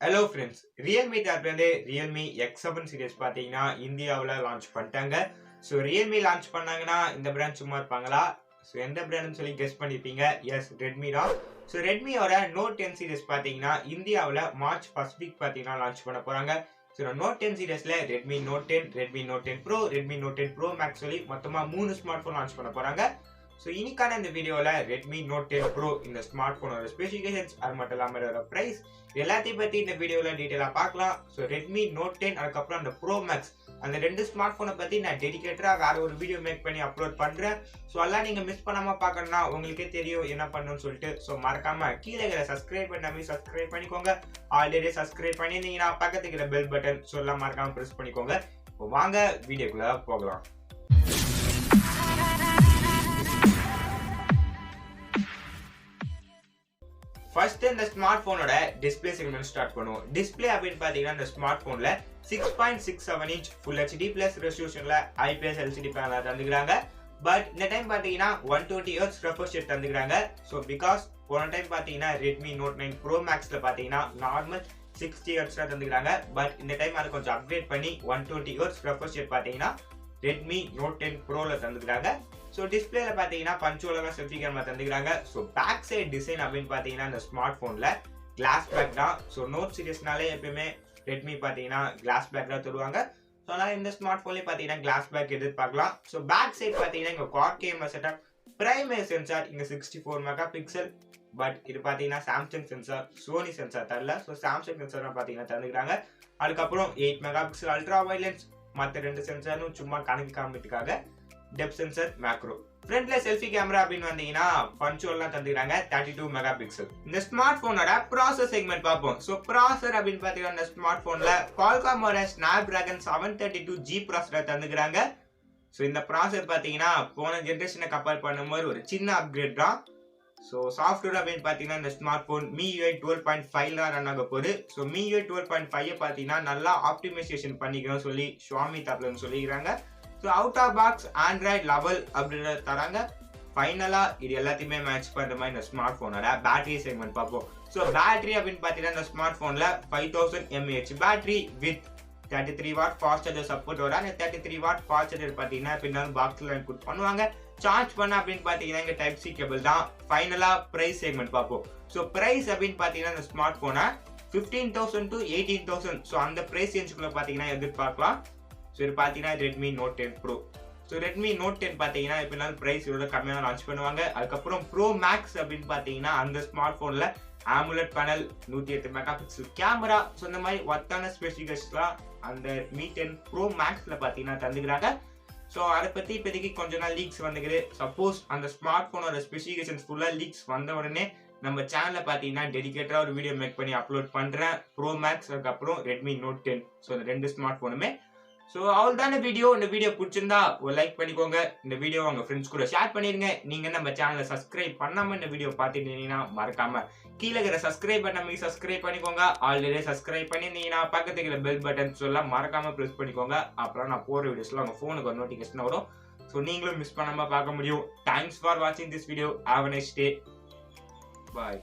Hello friends, Realme தரப்புல Realme X7 series பாத்தீங்கன்னா இந்தியாவுல லான்ச் பண்ணிட்டாங்க. ஸோ Realme லான்ச் பண்ணாங்கன்னா இந்த பிராண்ட் சும்மா இருப்பாங்களா? ஸோ எந்த பிராண்ட்னு சொல்லி கெஸ் பண்ணிருப்பீங்க. எஸ், Redmi தான். ஸோ Redmiயோட Note 10 series பாத்தீங்கன்னா இந்தியாவுல மார்ச் ஃபர்ஸ்ட் வீக் பாத்தீங்கன்னா லான்ச் பண்ண போறாங்க. So Note 10 சீரிஸ்ல Redmi Note 10, Redmi Note 10 Pro, Redmi Note 10 Pro Max சொல்லி மொத்தமா 3 ஸ்மார்ட் போன் லான்ச் பண்ண போறாங்க. ஸோ இன்னைக்கான இந்த வீடியோல Redmi Note 10 Pro இந்த ஸ்மார்ட் போனோட ஸ்பெசிஃபிகேஷன்ஸ், அது மட்டும் இல்லாம இதோட பிரைஸ் எல்லாத்தையும் பத்தி இந்த வீடியோல டீடைலா பார்க்கலாம். ஸோ Redmi Note 10 அதுக்கப்புறம் அந்த Pro Max அந்த ரெண்டு ஸ்மார்ட் போனை பத்தி நான் டெடிகேட்டரா வேற ஒரு வீடியோ மேக் பண்ணி அப்லோட் பண்றேன். ஸோ எல்லாம் நீங்க மிஸ் பண்ணாம பார்க்கணும்னா உங்களுக்கே தெரியும் என்ன பண்ணணும்னு சொல்லிட்டு. ஸோ மறக்காம கீழே இருக்கிற சப்ஸ்கிரைப் பண்ணாம சப்ஸ்கிரைப் பண்ணிக்கோங்க. ஆல்ரெடி சப்ஸ்கிரைப் பண்ணிருந்தீங்கன்னா பக்கத்துக்கு இருக்கிற பெல் பட்டன் சொல்லலாம் மறக்காம பிரஸ் பண்ணிக்கோங்க. இப்போ வாங்க வீடியோக்குள்ள போகலாம். ஃபர்ஸ்ட் இந்த ஸ்மார்ட் போனோட டிஸ்பிளே செக்மெண்ட் ஸ்டார்ட் பண்ணுவோம். டிஸ்பிளே அப்படின்னு பாத்தீங்கன்னா இந்த ஸ்மார்ட் போன்ல 6.67 இன்ச் ஃபுல் ஹெச்டி பிளஸ் ரெசல்யூஷன்ல ஐபிஎஸ் எல்சிடி பேனல் தந்துக்கிறாங்க. பட் இந்த டைம் பாத்தீங்கன்னா 120 ஹெர்ட்ஸ் ரெஃப்ரெஷ் ரேட் தந்துக்கிறாங்க. ஸோ பிகாஸ் போன டைம் பாத்தீங்கன்னா Redmi Note 9 Pro Maxல பாத்தீங்கன்னா நார்மல் 60 ஹெர்ட்ஸ் தந்துக்கிறாங்க. பட் இந்த டைம் அதை கொஞ்சம் அப்கிரேட் பண்ணி 120 ஹெர்ட்ஸ் ரெஃப்ரெஷ் ரேட் பாத்தீங்கன்னா Redmi Note 10 Proல தந்துக்கிறாங்க. ஸோ டிஸ்பிளேல பார்த்தீங்கன்னா பஞ்சுவலாக செல்ஃபி கேமரா தந்துக்கிறாங்க. ஸோ பேக் சைட் டிசைன் அப்படின்னு பார்த்தீங்கன்னா இந்த ஸ்மார்ட் ஃபோனில் கிளாஸ் பேக் தான். ஸோ நோட் சீரிஸ்னாலே எப்பயுமே ரெட்மி பார்த்தீங்கன்னா கிளாஸ் பேக் தான் தருவாங்க. ஸோ அதனால் இந்த ஸ்மார்ட் ஃபோன்லேயே பார்த்தீங்கன்னா கிளாஸ் பேக் எதிர்பார்க்கலாம். ஸோ பேக் சைட் பார்த்தீங்கன்னா இங்கே quad camera setup, primary sensor இங்கே 64 மெகா பிக்சல். பட் இது பார்த்தீங்கன்னா சாம்சங் சென்சார், சோனி சென்சார் தரல. ஸோ சாம்சங் சென்சார் பார்த்தீங்கன்னா தந்துக்கிறாங்க. அதுக்கப்புறம் 8 mega pixel ultra wide lens, மற்ற ரெண்டு சென்சாரும் சும்மா கணக்கு காமிட்டுக்காக டெப்த் சென்சர், மேக்ரோ. ஃப்ரண்ட்ல செல்ஃபி கேமரா அப்படின்னு வந்தீங்கன்னா பஞ்சுவல்லாம் தந்துக்கிறாங்க 32 மெகா பிக்சல். இந்த ஸ்மார்ட் போனோட ப்ராசஸ் செக்மெண்ட் பார்ப்போம். ஸோ ப்ராசர் அப்படின்னு பார்த்தீங்கன்னா இந்த ஸ்மார்ட் போன்ல Qualcommோட Snapdragon 732G ப்ராசஸர் தந்துக்கிறாங்க. ஸோ இந்த ப்ராசஸர் பார்த்தீங்கன்னா போன ஜென்ரேஷனை கம்பேர் பண்ணும்போது ஒரு சின்ன அப்கிரேட் தான். ஸோ சாஃப்ட்வேர் அப்படின்னு பார்த்தீங்கன்னா இந்த ஸ்மார்ட் போன் MIUI 12.5 ரன் ஆக போகுது. ஸோ MIUI 12.5 பார்த்தீங்கன்னா நல்லா ஆப்டிமைசேஷன் பண்ணிக்கணும் சொல்லி ஷாமி தரப்புல சொல்லிக்கிறாங்க. So out of box Android level அப்படின்றத தராங்க. ஃபைனலாக இது எல்லாத்தையுமே மேட்ச் பண்ணுற மாதிரி இந்த ஸ்மார்ட் ஃபோனோட பேட்டரி செக்மெண்ட் பார்ப்போம். ஸோ பேட்டரி அப்படின்னு பார்த்தீங்கன்னா இந்த ஸ்மார்ட் ஃபோனில் 5000 mAh battery with 33 watt fast charger support வர. அந்த 33 வாட் ஃபாஸ்ட் சார்ஜர் பார்த்தீங்கன்னா பின்னால் பாக்ஸில் இன்க்ளூட் பண்ணுவாங்க. சார்ஜ் பண்ண அப்படின்னு பார்த்தீங்கன்னா இங்கே டைப் சி கேபிள் தான். ஃபைனலாக ப்ரைஸ் செக்மெண்ட் பார்ப்போம். ஸோ ப்ரைஸ் அப்படின்னு பார்த்தீங்கன்னா இந்த ஸ்மார்ட் ஃபோனை 15,000 to 18,000 ஸோ அந்த ப்ரைஸ் ரேஞ்சுக்குள்ள பார்த்தீங்கன்னா எதிர்பார்க்கலாம். ஸோ இது பார்த்தீங்கன்னா Redmi Note 10 Pro. So Redmi Note 10 பார்த்தீங்கன்னா எப்படினாலும் ப்ரைஸ் இதோட கம்மியாக லான்ச் பண்ணுவாங்க. அதுக்கப்புறம் Pro Max அப்படின்னு பார்த்தீங்கன்னா அந்த ஸ்மார்ட் ஃபோனில் AMOLED panel, 108 mega pixel camera, so இந்த மாதிரி ஒர்த்தான ஸ்பெசிஃபிகேஷன்ஸ்லாம் அந்த Mi 10 Pro Maxல பார்த்தீங்கன்னா தந்துக்கிறாங்க. ஸோ அதை பற்றி இப்போதைக்கு கொஞ்ச நாள் லீக்ஸ் வந்துக்குது. சப்போஸ் அந்த ஸ்மார்ட் ஃபோனோட ஸ்பெசிஃபிகேஷன்ஸ் ஃபுல்லாக லீக்ஸ் வந்த உடனே நம்ம சேனலில் பார்த்தீங்கன்னா டெடிகேட்டராக ஒரு வீடியோ மேக் பண்ணி அப்லோட் பண்ணுறேன். Pro Max அதுக்கப்புறம் Redmi Note 10 ஸோ இந்த ரெண்டு ஸ்மார்ட் ஃபோனுமே. ஸோ அவ்வளோதான வீடியோ. இந்த வீடியோ பிடிச்சிருந்தா ஒரு லைக் பண்ணிக்கோங்க. இந்த வீடியோ உங்கள் ஃப்ரெண்ட்ஸ் கூட ஷேர் பண்ணிடுங்க. நீங்கள் நம்ம சேனலை சப்ஸ்கிரைப் பண்ணாமல் இந்த வீடியோ பார்த்துட்டீங்கன்னா மறக்காம கீழே இருக்கிற சப்ஸ்கிரைப் பண்ணாமல் சப்ஸ்கிரைப் பண்ணிக்கோங்க. ஆல்ரெடி சப்ஸ்கிரைப் பண்ணியிருந்தீங்கன்னா பக்கத்துக்கு இருக்கிற பெல் பட்டன் சொல்லலாம் மறக்காம ப்ரெஸ் பண்ணிக்கோங்க. அப்புறம் நான் போகிற வீடியோஸ்லாம் உங்கள் ஃபோனுக்கு ஒரு நோட்டிஃபிகேஷன் வரும். ஸோ நீங்களும் மிஸ் பண்ணாமல் பார்க்க முடியும். தேங்க்ஸ் ஃபார் வாட்சிங் this video. Have a nice day. Bye.